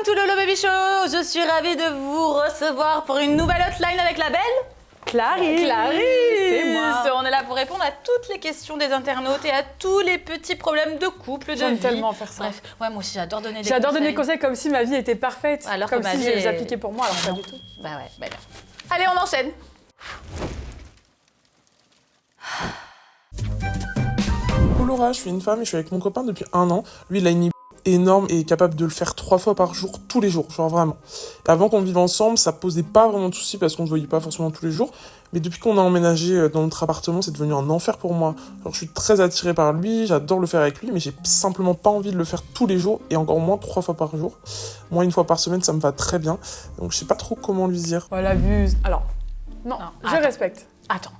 Welcome to Lolo Baby Show. Je suis ravie de vous recevoir pour une nouvelle hotline avec la belle Clarisse. C'est moi. On est là pour répondre à toutes les questions des internautes et à tous les petits problèmes de couple, de vie. J'aime tellement faire ça. Bref, ouais, moi aussi j'adore donner des conseils. J'adore donner des conseils comme si ma vie était parfaite. Alors comme que ma si vie je les est- appliquais pour moi, alors pas du tout. Bah ouais, bah bien. Allez, on enchaîne. Coucou Laura, je suis une femme et je suis avec mon copain depuis 1 an. Lui, il a une énorme et est capable de le faire 3 fois par jour, tous les jours, genre vraiment. Et avant qu'on vive ensemble, ça posait pas vraiment de soucis parce qu'on se voyait pas forcément tous les jours. Mais depuis qu'on a emménagé dans notre appartement, c'est devenu un enfer pour moi. Alors je suis très attirée par lui, j'adore le faire avec lui, mais j'ai simplement pas envie de le faire tous les jours et encore moins 3 fois par jour. Moi, 1 fois par semaine, ça me va très bien. Donc je sais pas trop comment lui dire. Oh, elle abuse. Alors, non, je attends. respecte. Attends.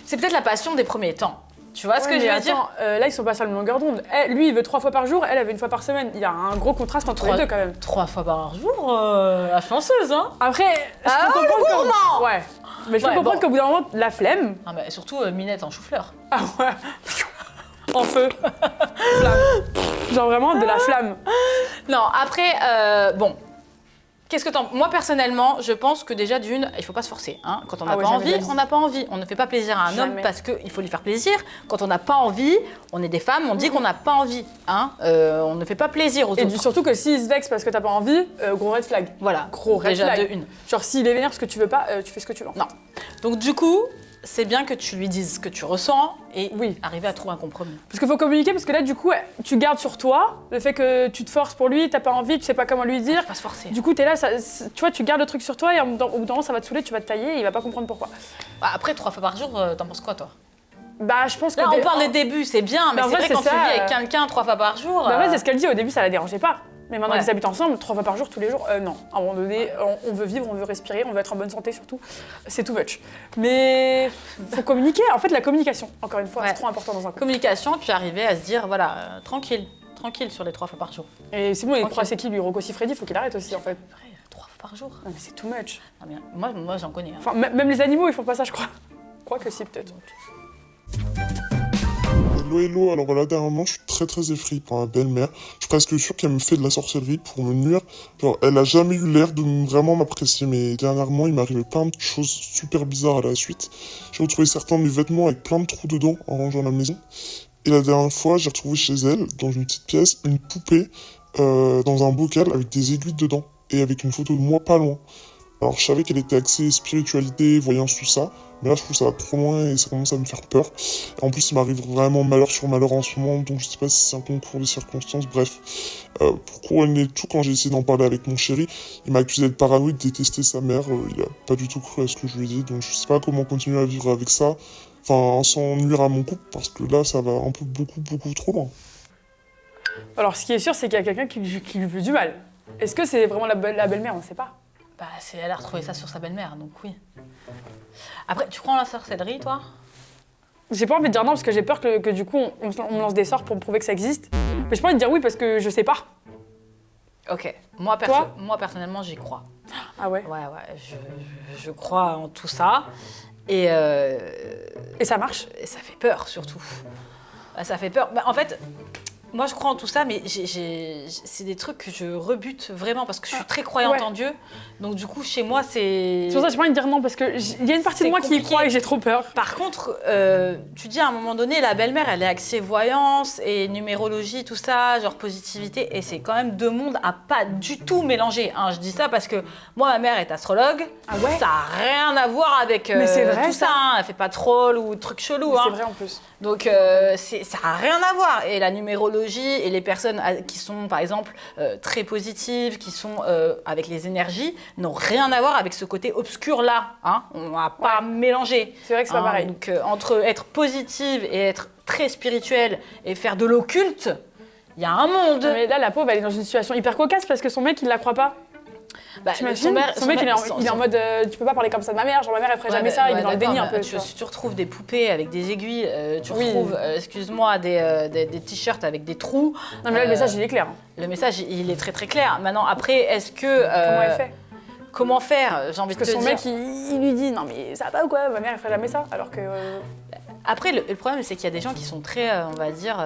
C'est peut-être la passion des premiers temps. Tu vois ce que Ouais, je mais veux dire? là, ils sont pas sur la même longueur d'onde. Lui, il veut 3 fois par jour, elle veut 1 fois par semaine. Il y a un gros contraste entre les deux quand même. 3 fois par jour, la chanceuse, hein? Après, je Ah, peux le comprendre gourmand. Ouais. Mais je peux Ouais, comprendre bon. qu'au bout d'un moment, la flemme. Ah bah, surtout Minette en chou-fleur. Ah ouais. En feu. Flamme. Genre vraiment de la flamme. Non, après, bon. Qu'est-ce que t'en... Moi, personnellement, je pense que déjà, d'une, il faut pas se forcer. Hein. Quand on n'a Ah ouais, pas jamais envie, de la vie. on n'a pas envie. On ne fait pas plaisir à un homme Jamais. parce qu'il faut lui faire plaisir. Quand on n'a pas envie, on est des femmes, on dit qu'on n'a pas envie. Hein. On ne fait pas plaisir aux Et autres. surtout que s'il se vexe parce que t'as pas envie, gros red flag. Voilà, Gros red déjà flag. de une. Genre s'il est vénère parce que tu veux pas, tu fais ce que tu veux. Non. Donc du coup, c'est bien que tu lui dises ce que tu ressens et Oui. arriver à trouver un compromis. Parce qu'il faut communiquer, parce que là, du coup, tu gardes sur toi le fait que tu te forces pour lui, t'as pas envie, tu sais pas comment lui dire. Faut pas se forcer. Du coup, t'es là, tu vois, tu gardes le truc sur toi et au bout d'un moment, ça va te saouler, tu vas te tailler et il va pas comprendre pourquoi. Bah, après, 3 fois par jour, t'en penses quoi, toi? Bah, je pense que. Là, on parle des débuts, c'est bien, mais en c'est vrai, vrai c'est quand tu ça, vis avec quelqu'un 3 fois par jour... Bah, en fait, c'est ce qu'elle dit, au début, ça la dérangeait pas. Mais maintenant Ouais. qu'ils habitent ensemble, 3 fois par jour, tous les jours, non. À un moment donné, on veut vivre, on veut respirer, on veut être en bonne santé surtout. C'est too much. Mais faut communiquer. En fait, la communication, encore une fois, Ouais. c'est trop important dans un couple. Communication, puis arriver à se dire, voilà, tranquille sur les 3 fois par jour. Et c'est bon, il Ok. croit c'est qui lui, Rocco Siffredi, faut qu'il arrête aussi, en fait. Vrai, 3 fois par jour. Non, mais c'est too much. Non, mais moi j'en connais. Hein. Enfin, même les animaux, ils font pas ça, je crois. Je crois que si, peut-être. Hello, hello. Alors là, dernièrement, je suis très effrayé par ma belle-mère. Je suis presque sûr qu'elle me fait de la sorcellerie pour me nuire. Genre, elle a jamais eu l'air de vraiment m'apprécier, mais dernièrement, il m'est arrivé plein de choses super bizarres à la suite. J'ai retrouvé certains de mes vêtements avec plein de trous dedans en rangeant la maison. Et la dernière fois, j'ai retrouvé chez elle, dans une petite pièce, une poupée dans un bocal avec des aiguilles dedans et avec une photo de moi pas loin. Alors, je savais qu'elle était axée spiritualité, voyance, tout ça. Mais là, je trouve ça va trop loin et ça commence à me faire peur. Et en plus, il m'arrive vraiment malheur sur malheur en ce moment, donc je sais pas si c'est un concours de circonstances. Bref, pour couronner le tout, quand j'ai essayé d'en parler avec mon chéri, il m'a accusé d'être paranoïde, de détester sa mère. Il a pas du tout cru à ce que je lui ai dit, donc je sais pas comment continuer à vivre avec ça. Enfin, sans nuire à mon couple, parce que là, ça va un peu beaucoup trop loin. Alors, ce qui est sûr, c'est qu'il y a quelqu'un qui lui veut du mal. Est-ce que c'est vraiment la belle-mère? On sait pas. Bah, elle a retrouvé ça sur sa belle-mère, donc oui. Après, tu crois en la sorcellerie, toi? J'ai pas envie de dire non parce que j'ai peur que du coup on me lance des sorts pour me prouver que ça existe. Mais j'ai pas envie de dire oui parce que je sais pas. Ok. Moi, Toi personnellement, j'y crois. Ah ouais. Ouais, je crois en tout ça. Et Et ça marche? ça fait peur, surtout. Ça fait peur. Bah, en fait, moi, je crois en tout ça, mais c'est des trucs que je rebute vraiment parce que je suis très croyante Ouais. en Dieu. Donc, du coup, chez moi, c'est... C'est pour ça que j'ai pas envie de dire non parce que il y a une partie C'est de moi qui y compliqué. croit et j'ai trop peur. Par contre, tu dis à un moment donné, la belle-mère, elle est axée voyance et numérologie, tout ça, genre positivité, et c'est quand même 2 mondes à pas du tout mélanger. Hein. Je dis ça parce que moi, ma mère est astrologue, Ah ouais? ça n'a rien à voir avec Mais c'est vrai, tout ça. Hein. Elle fait pas de troll ou de trucs chelous. Mais Hein. c'est vrai en plus. Donc, ça n'a rien à voir. Et la numérologie et les personnes qui sont, par exemple, très positives, qui sont avec les énergies, n'ont rien à voir avec ce côté obscur-là. Hein. On va pas mélanger. C'est vrai que c'est pas pareil. Donc, entre être positive et être très spirituelle et faire de l'occulte, il y a un monde. Mais là la pauvre elle est dans une situation hyper cocasse parce que son mec il la croit pas. Bah, T'imagines? Son mec il est en mode tu peux pas parler comme ça de ma mère, genre ma mère elle ferait jamais ça, il est dans le déni un peu. Tu retrouves des poupées avec des aiguilles, tu Oui. retrouves, excuse-moi, des t-shirts avec des trous. Non mais là le message il est clair. Hein. Le message, il est très clair. Maintenant, après, est-ce que... Comment elle fait? Comment faire? J'ai envie Parce de que te son dire... mec il lui dit non mais ça va ou quoi, ma mère elle ferait jamais ça alors que. Après, le problème, c'est qu'il y a des gens qui sont très, on va dire,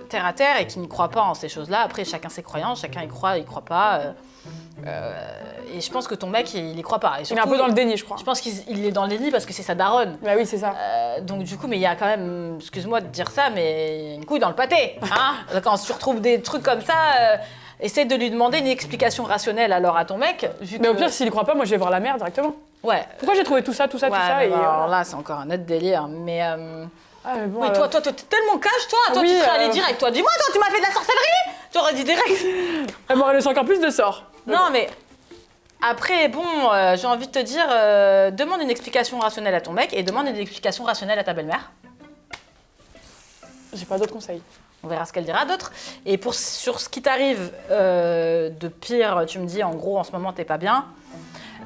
terre à terre et qui n'y croient pas en ces choses-là. Après, chacun ses croyances, chacun y croit pas. Et je pense que ton mec, il y croit pas. Et surtout, il est un peu dans le déni, je crois. Je pense qu'il est dans le déni parce que c'est sa daronne. Bah oui, c'est ça. Donc du coup, mais il y a quand même, excuse-moi de dire ça, mais une couille dans le pâté. Hein. Quand tu retrouves des trucs comme ça, essaie de lui demander une explication rationnelle alors à ton mec. Mais au pire, s'il y croit pas, moi je vais voir la mère directement. Ouais. Pourquoi j'ai trouvé tout ça, et alors là, c'est encore un autre délire. Mais, mais bon, oui, toi, t'es tellement cash, toi. Toi, oui, tu serais allé direct. Toi, dis-moi, toi, tu m'as fait de la sorcellerie. Tu aurais dit direct. Elle m'aurait laissé encore plus de sorts. Non, mais après, bon, j'ai envie de te dire, demande une explication rationnelle à ton mec et demande une explication rationnelle à ta belle-mère. J'ai pas d'autres conseils. On verra ce qu'elle dira d'autre. Et sur ce qui t'arrive de pire, tu me dis, en gros, en ce moment, t'es pas bien.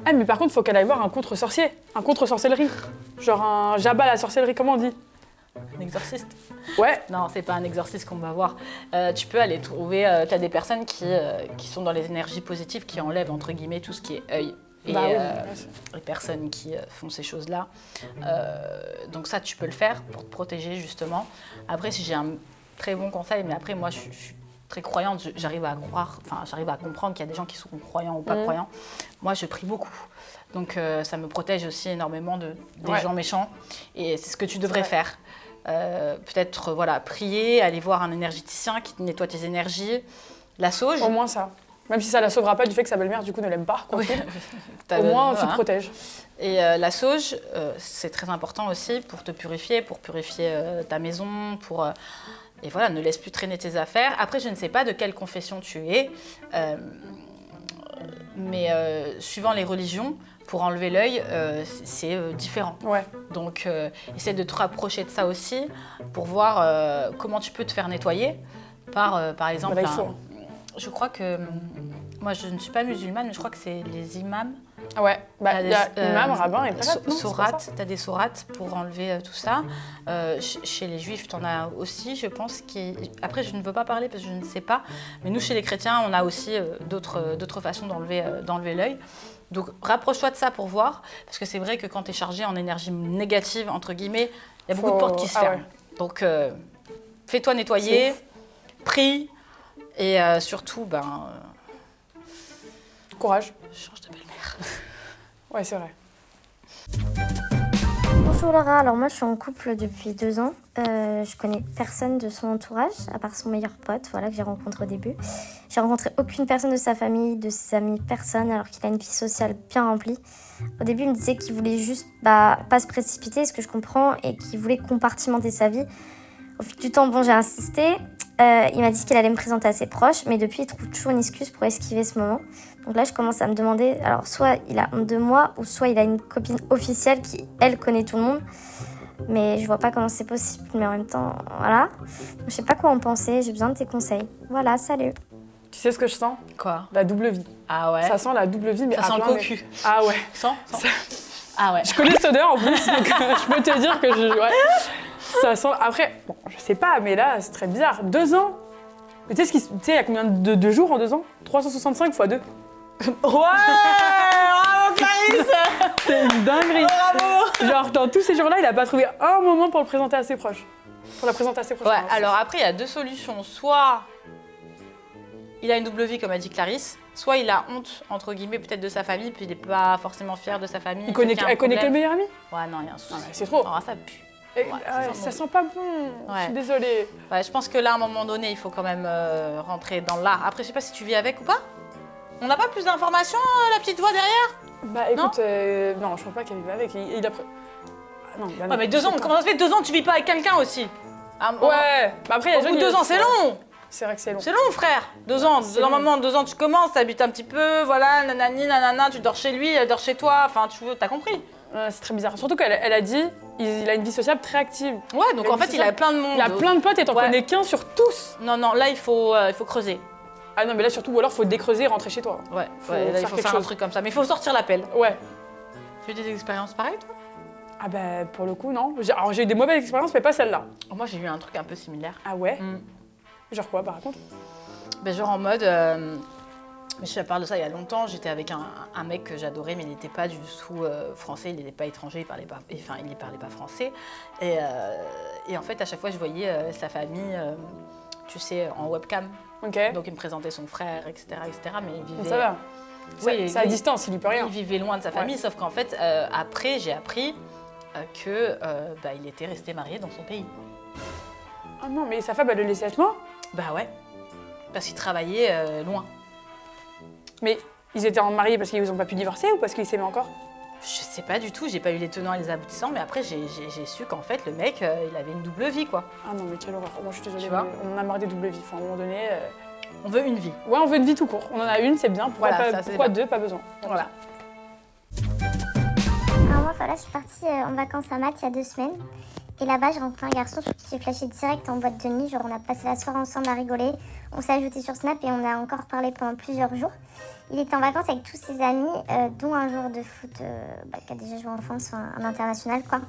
Ah, mais par contre, faut qu'elle aille voir un contre-sorcier, un contre-sorcellerie. Genre un Jabba à la sorcellerie, comment on dit? Un exorciste? Ouais. Non, c'est pas un exorciste qu'on va voir. Tu peux aller trouver, t'as des personnes qui sont dans les énergies positives, qui enlèvent, entre guillemets, tout ce qui est œil. Et les personnes qui font ces choses-là. Donc ça, tu peux le faire pour te protéger, justement. Après, si j'ai un très bon conseil, mais après, moi, je suis très croyante, j'arrive à croire, enfin, j'arrive à comprendre qu'il y a des gens qui sont croyants ou pas croyants. Moi, je prie beaucoup. Donc, ça me protège aussi énormément des gens méchants. Et c'est ce que tu devrais faire. Peut-être, voilà, prier, aller voir un énergéticien qui te nettoie tes énergies. La sauge. Au moins ça. Même si ça la sauvera pas du fait que sa belle-mère, du coup, ne l'aime pas. Oui. Au moins, tu te protèges. Et la sauge, c'est très important aussi pour te purifier, ta maison, et voilà, ne laisse plus traîner tes affaires. Après, je ne sais pas de quelle confession tu es, mais suivant les religions, pour enlever l'œil, c'est différent. Ouais. Donc, essaie de te rapprocher de ça aussi pour voir comment tu peux te faire nettoyer par exemple, je crois que, moi je ne suis pas musulmane, mais je crois que c'est les imams. Ouais, bah il y a imam, rabbin et prêtre, sourates, tu as des sourates pour enlever tout ça. Chez les juifs, tu en as aussi, je pense. Après, je ne veux pas parler parce que je ne sais pas. Mais nous, chez les chrétiens, on a aussi d'autres façons d'enlever l'œil. Donc, rapproche-toi de ça pour voir. Parce que c'est vrai que quand tu es chargé en énergie négative, entre guillemets, il y a beaucoup de portes qui se ferment. Ouais. Donc, fais-toi nettoyer, prie. Et surtout, courage. Change de belle-mère. Ouais, c'est vrai. Bonjour Laura, alors moi je suis en couple depuis 2 ans. Je connais personne de son entourage, à part son meilleur pote, voilà, que j'ai rencontré au début. J'ai rencontré aucune personne de sa famille, de ses amis, personne, alors qu'il a une vie sociale bien remplie. Au début, il me disait qu'il voulait juste pas se précipiter, ce que je comprends, et qu'il voulait compartimenter sa vie. Au fil du temps, bon, j'ai insisté. Il m'a dit qu'il allait me présenter à ses proches, mais depuis, il trouve toujours une excuse pour esquiver ce moment. Donc là, je commence à me demander, alors soit il a honte de moi, ou soit il a une copine officielle qui, elle, connaît tout le monde. Mais je vois pas comment c'est possible, mais en même temps, voilà. Je sais pas quoi en penser, j'ai besoin de tes conseils. Voilà, salut. Tu sais ce que je sens? Quoi? La double vie. Ah ouais? Ça sent la double vie, mais ça sent le cocu. Ah ouais. Sans Ah ouais. Je connais cette odeur en plus, donc je peux te dire que ouais. Ça sent... Après, bon, je sais pas, mais là, c'est très bizarre. 2 ans. Mais tu sais, il y a combien de jours en 2 ans? 365 x 2. Ouais! Bravo, Clarisse! C'est une dinguerie. Bravo! Genre, dans tous ces jours-là, il a pas trouvé un moment pour le présenter à ses proches. Pour la présenter à ses proches. Ouais, alors après, il y a 2 solutions. Soit il a une double vie, comme a dit Clarisse, soit il a honte, entre guillemets, peut-être de sa famille, puis il n'est pas forcément fier de sa famille. Elle connaît que le meilleur ami? Ouais, non, il y a un souci. C'est trop. Oh, ça pue. Ça sent pas bon, ouais. Je suis désolée. Ouais, je pense que là, à un moment donné, il faut quand même rentrer dans l'art. Après, je sais pas si tu vis avec ou pas. On n'a pas plus d'informations, la petite voix derrière? Bah écoute, non, je crois pas qu'elle vit avec. Il a... non, bah, non, ouais, mais 2 ans, comment ça fait 2 ans que tu vis pas avec quelqu'un aussi? Ouais, bah après, il y a au bout de 2 ans, c'est long. C'est vrai que c'est long. C'est long, frère. 2 ans. Normalement, 2 ans, tu commences, t'habites un petit peu, voilà, nanani, nanana, tu dors chez lui, elle dort chez toi, enfin, t'as compris. C'est très bizarre. Surtout qu'elle a dit, il a une vie sociale très active. Ouais, donc en fait, il a plein de monde. Il a plein de potes et t'en connais qu'un sur tous. Non, là, il faut creuser. Ah non, mais là, surtout, ou alors, faut décreuser et rentrer chez toi. Ouais, là, il faut faire un truc comme ça. Mais il faut sortir la pelle. Ouais. Tu as eu des expériences pareilles, toi? Ah bah, pour le coup, non. Alors, j'ai eu des mauvaises expériences, mais pas celle-là. Moi, j'ai eu un truc un peu similaire. Ah ouais? Genre quoi, par contre? Ben, genre en mode, Mais je parle de ça il y a longtemps, j'étais avec un mec que j'adorais, mais il n'était pas du tout français, il n'était pas étranger, il parlait pas français. Et en fait, à chaque fois, je voyais sa famille, tu sais, en webcam. Ok. Donc il me présentait son frère, etc. mais il vivait... Ça va. Oui, c'est à distance, il y peut rien. Il vivait loin de sa famille, sauf qu'en fait, après, j'ai appris qu'il était resté marié dans son pays. Ah non, mais sa femme, elle le laissait être loin. Bah ouais, parce qu'il travaillait loin. Mais ils étaient mariés parce qu'ils n'ont pas pu divorcer ou parce qu'ils s'aimaient encore? Je sais pas du tout, j'ai pas eu les tenants et les aboutissants, mais après j'ai su qu'en fait le mec, il avait une double vie quoi. Ah non, mais quelle horreur. Moi je suis désolée, Tu vois, on en a marre des doubles vies. Enfin, à un moment donné... On veut une vie. Ouais, on veut une vie tout court. On en a une, c'est bien. Voilà, Pourquoi deux, pas besoin. Voilà. Alors moi, voilà, je suis partie en vacances à Malte il y a 2 semaines. Et là-bas, j'ai rencontré un garçon sur qui j'ai flashé direct en boîte de nuit. Genre, on a passé la soirée ensemble à rigoler. On s'est ajouté sur Snap et on a encore parlé pendant plusieurs jours. Il était en vacances avec tous ses amis, dont un joueur de foot qui a déjà joué en France, un international, quoi.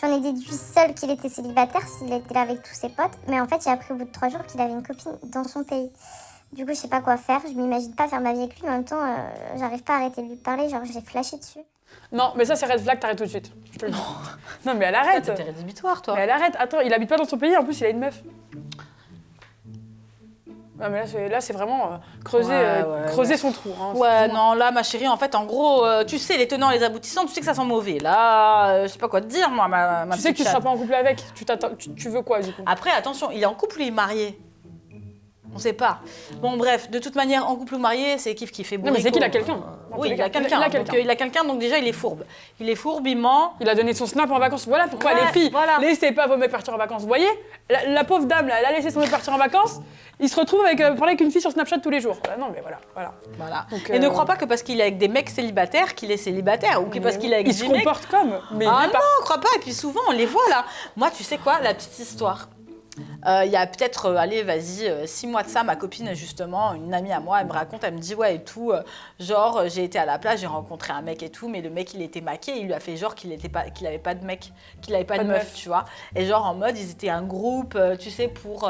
J'en ai déduit seul qu'il était célibataire, s'il était là avec tous ses potes. Mais en fait, j'ai appris au bout de 3 jours qu'il avait une copine dans son pays. Du coup, je sais pas quoi faire. Je m'imagine pas faire ma vie avec lui. Mais en même temps, j'arrive pas à arrêter de lui parler. Genre, j'ai flashé dessus. Non, mais ça, c'est red flag, t'arrêtes tout de suite. Je te le dis. Non, mais elle arrête. T'es rédhibitoire toi. Mais elle arrête. Attends, il habite pas dans son pays, en plus, il a une meuf. Non, mais là, c'est vraiment creuser son trou. Hein, Ouais, non, là, ma chérie, en fait, en gros, tu sais, les tenants, les aboutissants, tu sais que ça sent mauvais. Là, je sais pas quoi te dire, moi, ma Tu sais que tu seras pas en couple avec. Tu veux quoi, du coup? Après, attention, il est en couple ou il est marié? On sait pas. Bon, bref, de toute manière, en couple ou marié, c'est kiff-kiff. Non, mais c'est qu'il a quelqu'un. Oui, il a quelqu'un. Il a quelqu'un, donc déjà, il est fourbe. Il est fourbe, il ment. Il a donné son snap en vacances. Voilà pourquoi Ouais, les filles, voilà. laissez pas vos mecs partir en vacances. Vous voyez, la pauvre dame, là, elle a laissé son mec partir en vacances. Il se retrouve avec parler avec une fille sur Snapchat tous les jours. Non, mais voilà. Donc, Et ne crois pas que parce qu'il est avec des mecs célibataires qu'il est célibataire, ou que parce qu'il est avec il des se mecs... comporte comme. Mais il Ah est pas. non, crois pas. Et puis souvent, on les voit là. Moi, tu sais quoi, la petite histoire. Il y a peut-être, 6 mois de ça, ma copine, justement, une amie à moi, elle me raconte, elle me dit, ouais, et tout, genre, j'ai été à la plage, j'ai rencontré un mec et tout, mais le mec, il était maqué, il lui a fait genre qu'il avait pas de mec, qu'il avait pas de meuf, tu vois. Et genre, en mode, ils étaient un groupe, tu sais, pour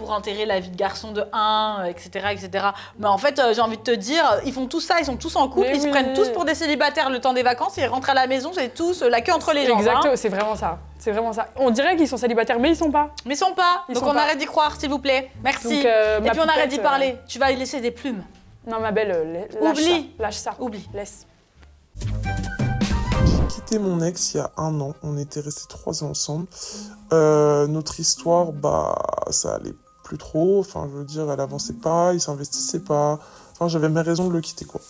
enterrer la vie de garçon de 1, etc., etc. Mais en fait, j'ai envie de te dire, ils font tout ça, ils sont tous en couple, Mais ils se prennent tous pour des célibataires le temps des vacances, ils rentrent à la maison, c'est tous la queue entre les jambes. Exactement, Hein. c'est vraiment ça. C'est vraiment ça. On dirait qu'ils sont célibataires, mais ils sont pas. Mais ils sont pas. Ils Donc sont on pas. arrête d'y croire, s'il vous plaît. Merci. Donc, Et ma puis on arrête poupette, d'y parler. Tu vas y laisser des plumes. Non, ma belle, lâche Oublie. ça. Lâche ça. Oublie. Laisse. J'ai quitté mon ex il y a 1 an. On était restés 3 ans ensemble. Notre histoire, ça allait plus trop. Enfin, je veux dire, elle avançait pas, il s'investissait pas. Enfin, j'avais mes raisons de le quitter, quoi.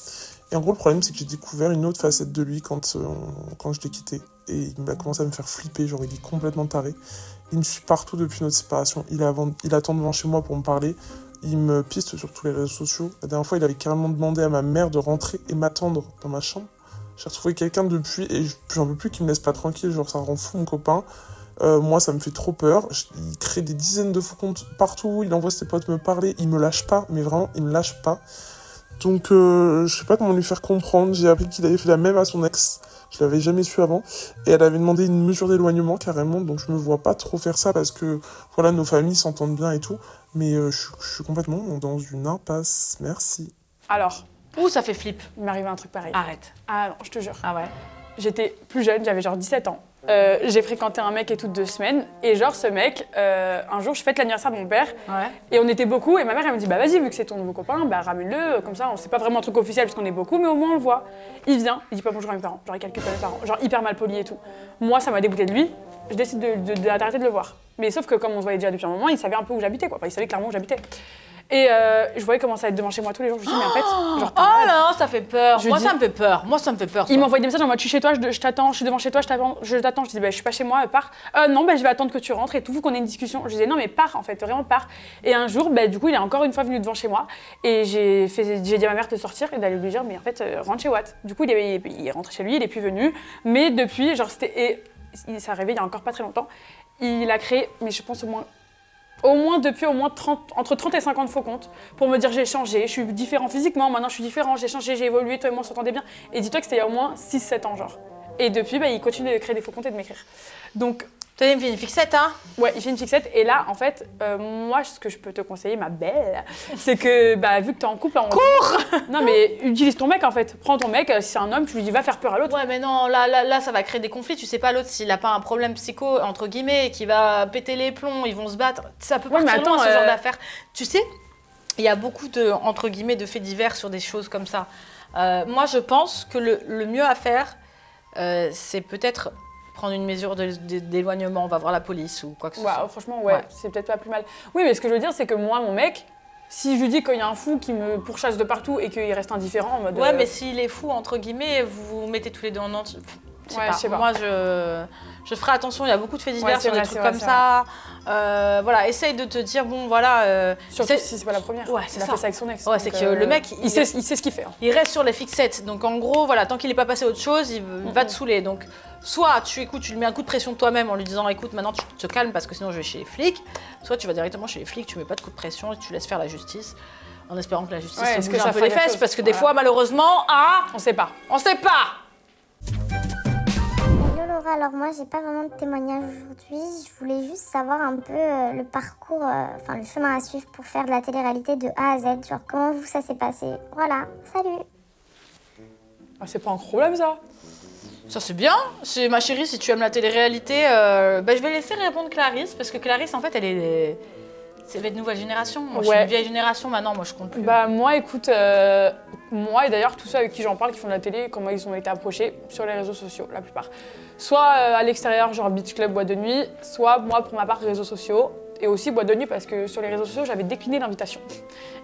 Et en gros, le problème, c'est que j'ai découvert une autre facette de lui quand je l'ai quitté. Et il a commencé à me faire flipper, genre il est complètement taré. Il me suit partout depuis notre séparation. Il attend devant chez moi pour me parler. Il me piste sur tous les réseaux sociaux. La dernière fois, il avait carrément demandé à ma mère de rentrer et m'attendre dans ma chambre. J'ai retrouvé quelqu'un depuis et j'en veux plus qu'il me laisse pas tranquille. Genre, ça rend fou mon copain. Moi, ça me fait trop peur. Il crée des dizaines de faux comptes partout. Il envoie ses potes me parler. Il me lâche pas, mais vraiment, il me lâche pas. Donc, je sais pas comment lui faire comprendre. J'ai appris qu'il avait fait la même à son ex. Je l'avais jamais su avant. Et elle avait demandé une mesure d'éloignement carrément. Donc, je me vois pas trop faire ça parce que, voilà, nos familles s'entendent bien et tout. Mais je suis complètement dans une impasse. Merci. Alors, Ouh, ça fait flip. il m'est arrivé un truc pareil. Arrête. Ah non, je te jure. Ah ouais. J'étais plus jeune, j'avais genre 17 ans. J'ai fréquenté un mec et toutes 2 semaines. Et genre, ce mec, un jour, je fête l'anniversaire de mon père. Ouais. Et on était beaucoup. Et ma mère, elle me dit, bah vas-y, vu que c'est ton nouveau copain, bah ramène-le. Comme ça, c'est pas vraiment un truc officiel parce qu'on est beaucoup, mais au moins on le voit. Il vient, il dit pas bonjour à mes parents. Genre, il calcule pas mes parents. Genre, hyper mal poli et tout. Moi, ça m'a dégoûté de lui. Je décide d'arrêter de le voir. Mais sauf que comme on se voyait déjà depuis un moment, il savait un peu où j'habitais, quoi. Enfin, il savait clairement où j'habitais. Et je voyais commencer à être devant chez moi tous les jours. Je me dis, mais en fait, genre, t'es Oh malade. là, ça fait peur. Je Moi, dis- ça me fait peur. Moi, ça me fait peur. Il ça. m'envoie des messages en mode, je suis chez toi, je t'attends, je suis devant chez toi, je t'attends. Je dis, bah, je suis pas chez moi, pars. Non, bah, je vais attendre que tu rentres et tout, faut qu'on ait une discussion. Je disais, non, mais pars, en fait, vraiment pars. Et un jour, bah, du coup, il est encore une fois venu devant chez moi. Et j'ai dit à ma mère de sortir et d'aller lui dire, mais en fait, rentre chez Watt. Du coup, il est rentré chez lui, il est plus venu. Mais depuis, genre, ça arrivait il y a encore pas très longtemps. Il a créé, mais je pense depuis 30, entre 30 et 50 faux comptes pour me dire j'ai changé, je suis différent physiquement, maintenant je suis différent, j'ai changé, j'ai évolué, toi et moi on s'entendait bien. Et dis-toi que c'était il y a au moins 6-7 ans genre. Et depuis, bah, il continue de créer des faux comptes et de m'écrire. Donc Toi, il me fait une fixette, hein? Ouais, il fait une fixette. Et là, en fait, moi, ce que je peux te conseiller, ma belle, c'est que vu que t'es en couple... Cours! Non, mais utilise ton mec, en fait. Prends ton mec, si c'est un homme, tu lui dis va faire peur à l'autre. Ouais, mais non, là, ça va créer des conflits. Tu sais pas l'autre s'il a pas un problème psycho, entre guillemets, qui va péter les plombs, ils vont se battre. Ça peut Ouais, partir mais attends, loin, ce genre d'affaires. Tu sais, il y a beaucoup de, entre guillemets, de faits divers sur des choses comme ça. Moi, je pense que le mieux à faire, c'est peut-être prendre une mesure d'éloignement, on va voir la police ou quoi que ce soit. Franchement, ouais, c'est peut-être pas plus mal. Oui, mais ce que je veux dire, c'est que moi, mon mec, si je lui dis qu'il y a un fou qui me pourchasse de partout et qu'il reste indifférent en mode... Ouais, mais s'il est fou, entre guillemets, vous vous mettez tous les deux en entier. Je sais pas. Moi, je ferai attention, il y a beaucoup de faits divers sur des trucs comme ça. Voilà, essaye de te dire, bon, voilà... Surtout si c'est pas la première. Ouais, c'est il a ça. fait ça avec son ex. Ouais, c'est que le mec... Il sait ce qu'il fait. Hein. Il reste sur les fixettes. Donc, en gros, voilà, tant qu'il n'est pas passé à autre chose, il va te saouler. Donc, soit tu écoutes, tu lui mets un coup de pression de toi-même en lui disant, écoute, maintenant, tu te calmes parce que sinon, je vais chez les flics. Soit tu vas directement chez les flics, tu mets pas de coup de pression et tu laisses faire la justice. En espérant que la justice se bouge un peu les fesses. Parce que des fois, malheureusement, on sait pas. On sait pas. Laura, alors moi j'ai pas vraiment de témoignage aujourd'hui, je voulais juste savoir un peu le parcours, le chemin à suivre pour faire de la télé-réalité de A à Z, genre comment vous ça s'est passé. Voilà, salut. Ah, c'est pas un problème ça. Ça c'est bien, c'est ma chérie, si tu aimes la télé-réalité, je vais laisser répondre Clarisse, parce que Clarisse en fait c'est la nouvelle génération. Moi, je suis une vieille génération maintenant, moi je compte plus. Moi, écoute, moi et d'ailleurs tous ceux avec qui j'en parle qui font de la télé, comment ils ont été approchés sur les réseaux sociaux, la plupart. Soit à l'extérieur, genre beach club, boîte de nuit, soit moi pour ma part réseaux sociaux. Et aussi boîte de nuit parce que sur les réseaux sociaux, j'avais décliné l'invitation.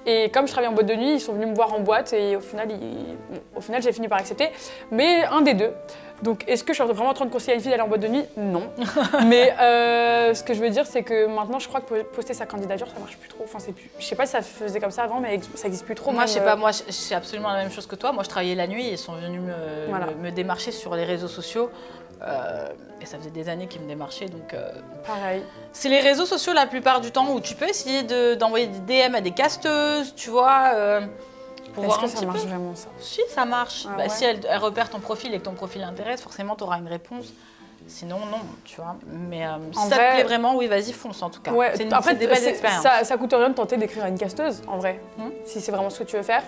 Et comme je travaillais en boîte de nuit, ils sont venus me voir en boîte et au final, j'ai fini par accepter. Mais un des deux. Donc, est-ce que je suis vraiment en train de conseiller à une fille d'aller en boîte de nuit? Non. Mais ce que je veux dire, c'est que maintenant, je crois que poster sa candidature, ça marche plus trop. Enfin, je sais pas si ça faisait comme ça avant, mais ça existe plus trop. Moi, je sais pas, moi, c'est absolument la même chose que toi. Moi, je travaillais la nuit et ils sont venus me démarcher sur les réseaux sociaux. Et ça faisait des années qu'ils me démarchaient, donc... Pareil. C'est les réseaux sociaux la plupart du temps où tu peux essayer d'envoyer des DM à des casteuses, tu vois, pour voir un petit peu. Est-ce que ça marche vraiment, ça? Si, ça marche. Ouais. Si elle repère ton profil et que ton profil l'intéresse, forcément, tu auras une réponse. Sinon, non, tu vois. Mais si ça te plaît vraiment, oui, vas-y, fonce en tout cas. Ouais, c'est des belles expériences. Ça coûte rien de tenter d'écrire à une casteuse, en vrai, si c'est vraiment ce que tu veux faire.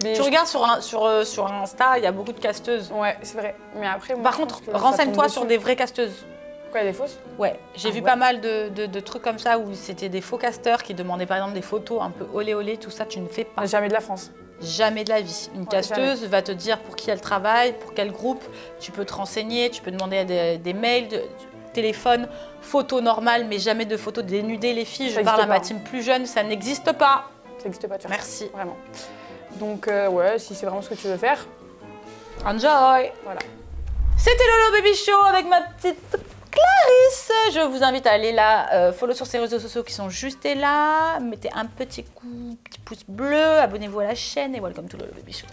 Mais tu regardes sur Insta, il y a beaucoup de casteuses. Ouais, c'est vrai. Mais après, moi, par contre, renseigne-toi sur des vraies casteuses. Quoi, des fausses? Ouais, j'ai vu pas mal de trucs comme ça où c'était des faux casteurs qui demandaient par exemple des photos un peu olé olé, tout ça, tu ne fais pas. Jamais de la France. Jamais de la vie. Une casteuse va te dire pour qui elle travaille, pour quel groupe. Tu peux te renseigner, tu peux demander des mails, téléphone, photos normales, mais jamais de photos dénudées. Les filles, je parle à ma team plus jeune, ça n'existe pas. Ça n'existe pas de faire Merci. Ça, vraiment. Donc ouais, si c'est vraiment ce que tu veux faire. Enjoy. Voilà. C'était Lolo Baby Show avec ma petite Clarisse. Je vous invite à aller la follow sur ses réseaux sociaux qui sont juste là. Mettez un petit pouce bleu, abonnez-vous à la chaîne et welcome to Lolo Baby Show.